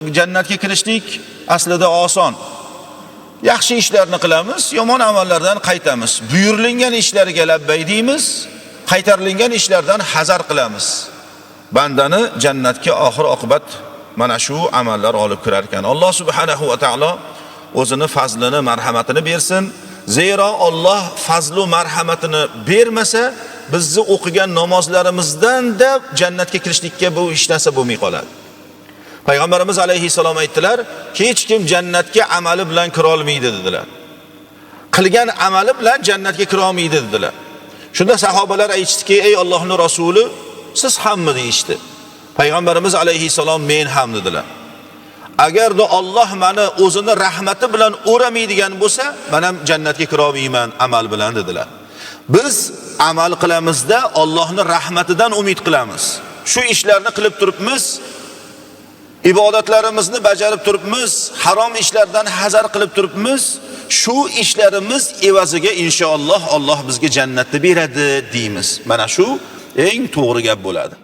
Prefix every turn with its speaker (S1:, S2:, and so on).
S1: Jannatga kirishlik aslida oson. Yaxshi ishlarni qilamiz, yomon amallardan qaytamiz. Buyurilgan ishlarga labbay deymiz, qaytarilgan ishlardan hazar qilamiz. Bandani jannatga oxir oqibat mana shu amallar olib kirar ekan. Alloh subhanahu va taolo o'zini fazlini, marhamatini bersin. Zero Alloh fazlu marhamatini bermasa, bizni o'qigan namozlarimizdan da jannatga kirishlikka bu hech narsa bo'lmay qoladi. Payg'ambarimiz alayhissalom aytdilar, hech kim jannatga amali bilan kira olmaydi dedilar. Qilgan amali bilan jannatga kira olmaydi dedilar. Shunda sahobalar aytishdiki, ey Allohning rasuli, siz hammi deyishdi. Payg'ambarimiz alayhissalom men ham dedilar. Agarda Alloh meni o'zini rahmati bilan o'ramaydigan bo'lsa, men ham jannatga kira olmayman amal bilan dedilar. Biz amal qilamizda Allohning rahmatidan umid qilamiz. Shu ishlarni qilib turibmiz, ibodatlarimizni bajarib turibmiz, harom ishlardan hazar qilib turibmiz. Shu ishlarimiz evaziga inshaalloh Alloh bizga jannatni beradi deymiz. Mana shu eng to'g'ri gap bo'ladi.